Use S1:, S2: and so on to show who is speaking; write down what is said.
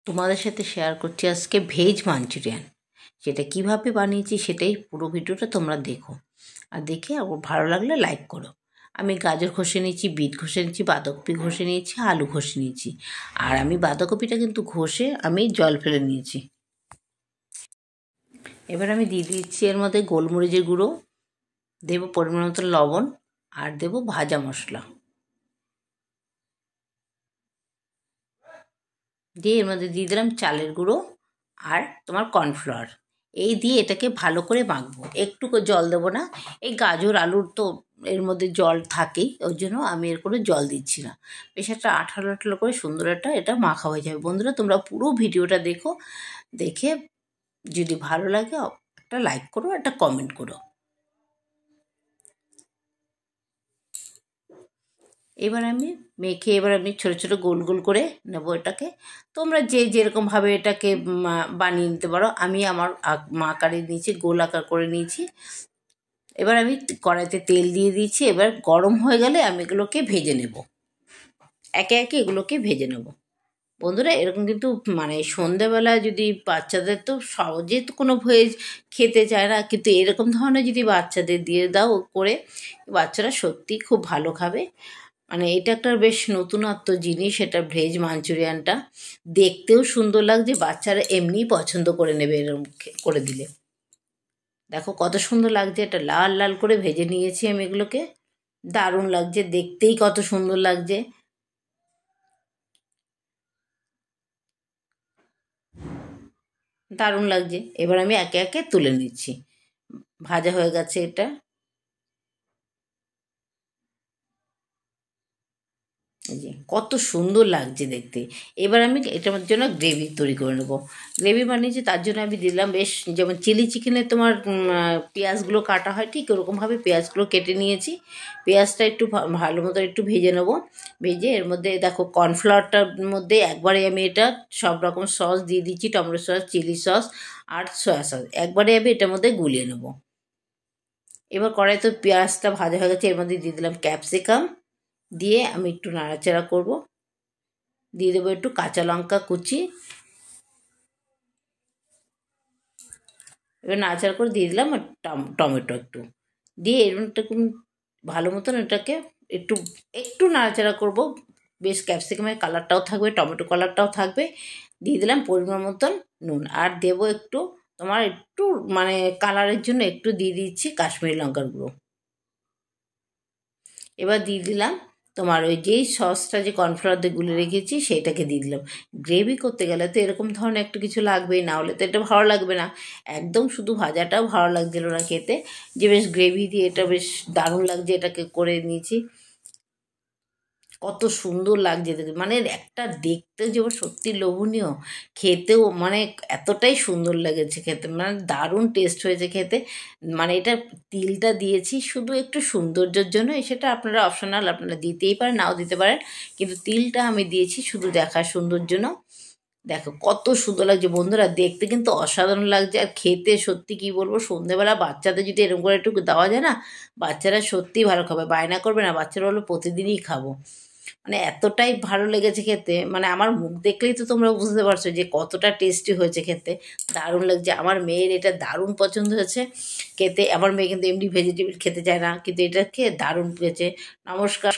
S1: তোমাদের সাথে শেয়ার করছি আজকে ভেজ মাঞ্চুরিয়ান। সেটা কিভাবে বানিয়েছি সেটাই পুরো ভিডিওটা তোমরা দেখো, আর দেখে ভালো লাগলে লাইক করো। আমি গাজর ঘষে নিয়েছি, বিট ঘষে নিয়েছি, বাঁধাকপি ঘষে নিয়েছি, আলু ঘষে নিয়েছি। আর আমি বাঁধাকপিটা কিন্তু ঘষে আমি জল ফেলে নিয়েছি। এবার আমি দিয়ে দিচ্ছি এর মধ্যে গোলমরিচের গুঁড়ো, দেবো পরিমাণ মতো লবণ, আর দেবো ভাজা মশলা। দিয়ে এর মধ্যে দিয়ে দিলাম চালের গুঁড়ো আর তোমার কর্নফ্লাওয়ার। এই দিয়ে এটাকে ভালো করে মাখবো, একটু জল দেবো না। এই গাজর আলুর তো এর মধ্যে জল থাকেই, ওই জন্য আমি এর করে জল দিচ্ছি না। বেশ একটা আঠালো আঠালো করে সুন্দর এটা মাখা হয়ে যাবে। বন্ধুরা, তোমরা পুরো ভিডিওটা দেখো, দেখে যদি ভালো লাগে একটা লাইক করো, একটা কমেন্ট করো। এবার আমি ছোটো ছোটো গোল গোল করে নেবো এটাকে। তোমরা যে যেরকমভাবে এটাকে বানিয়ে নিতে পারো। আমি আমার আকারে নিয়েছি, গোল আকার করে নিয়েছি। এবার আমি কড়াইতে তেল দিয়ে দিয়েছি। এবার গরম হয়ে গেলে আমি এগুলোকে ভেজে নেব, একে একে এগুলোকে ভেজে নেব। বন্ধুরা, এরকম কিন্তু সন্ধেবেলায় যদি বাচ্চাদের তো সহজে তো কোনো ভেজ খেতে চায় না, কিন্তু এরকম ধরনের যদি বাচ্চাদের দিয়ে দাও করে, বাচ্চারা সত্যি খুব ভালো খাবে। এটা একটা বেশ নতুনত্ব জিনিস, এটা ভেজ মাঞ্চুরিয়ানটা দেখতেও সুন্দর লাগছে, বাচ্চারা এমনিই পছন্দ করে নেবে এরকম করে দিলে। দেখো কত সুন্দর লাগছে, এটা লাল লাল করে ভেজে নিয়েছি আমি এগুলোকে। দারুণ লাগছে, দেখতেই কত সুন্দর লাগছে। দারুণ লাগছে। এবার আমি একে একে তুলে নিচ্ছি। ভাজা হয়ে গেছে এটা। এই যে কত সুন্দর লাগছে দেখতে। এবার আমি এটার জন্য গ্রেভি তৈরি করে নেবো। গ্রেভি বানিয়েছি, তার জন্য আমি দিলাম বেশ, যেমন চিলি চিকেনে তোমার পেঁয়াজগুলো কাটা হয়, ঠিক ওরকমভাবে পেঁয়াজগুলো কেটে নিয়েছি। পেঁয়াজটা একটু ভালো মতো একটু ভেজে নেবো। ভেজে এর মধ্যে দেখো কর্নফ্লাওয়ারটার মধ্যে একবারে আমি এটা সব রকম সস দিয়ে দিচ্ছি, টমেটো সস, চিলি সস আর সয়া সস একবারে আমি এটার মধ্যে গুলিয়ে নেবো। এবার কড়াইতে পেঁয়াজটা ভাজা হয়ে গেছে, এর মধ্যে দিয়ে দিলাম ক্যাপসিকাম। দিয়ে আমি একটু নাড়াচাড়া করব। দিয়ে দেবো একটু কাঁচা লঙ্কা কুচি। এবার নাড়াচাড়া করে দিয়ে দিলাম টমেটো একটু। দিয়ে এরকম ভালো মতন এটাকে একটু একটু নাড়াচাড়া করব। বেশ ক্যাপসিকামের কালারটাও থাকবে, টমেটো কালারটাও থাকবে। দিয়ে দিলাম পরিমাণ মতন নুন, আর দেবো একটু তোমার একটু কালারের জন্য একটু দিয়ে দিচ্ছি কাশ্মীরি লঙ্কার গুঁড়ো। এবার দিয়ে দিলাম তোমার ওই যেই সসটা যে কর্নফ্লাওয়ার দিয়ে গুলে রেখেছি সেইটাকে দিয়ে দিলাম। গ্রেভি করতে গেলে তো এরকম ধরনের একটু কিছু লাগবেই, না হলে তো এটা ভালো লাগবে না। একদম শুধু ভাজাটাও ভালো লাগছিল না খেতে, যে বেশ গ্রেভি দিয়ে এটা বেশ দারুণ লাগছে। এটাকে করে নিয়েছি, কত সুন্দর লাগছে দেখতে। একটা দেখতে যেমন সত্যি লোভনীয়, খেতেও এতটাই সুন্দর লেগেছে খেতে, দারুণ টেস্ট হয়েছে খেতে। এটা তিলটা দিয়েছি শুধু একটু সৌন্দর্যের জন্য, সেটা আপনারা অপশনাল, আপনারা দিতেই পারেন, নাও দিতে পারেন, কিন্তু তিলটা আমি দিয়েছি শুধু দেখার সুন্দর জন্য। দেখো কত সুন্দর লাগছে বন্ধুরা, দেখতে কিন্তু অসাধারণ লাগছে, আর খেতে সত্যি কি বলবো, সন্ধেবেলা বাচ্চাদের যদি এরকম করে একটু দেওয়া যায় না, বাচ্চারা সত্যিই ভালো খাবে, বায়না করবে না, বাচ্চারা বললো প্রতিদিনই খাবো। এতটাই ভালো লেগেছে খেতে, আমার মুখ দেখলেই তো তোমরা বুঝতে পারছো যে কতটা টেস্টি হয়েছে খেতে। দারুণ লাগছে, আমার মেয়ের এটা দারুণ পছন্দ হয়েছে খেতে। আমার মেয়ে কিন্তু এমনি ভেজিটেবল খেতে চায় না, কিন্তু এটা খেয়ে দারুণ পেয়েছে। নমস্কার।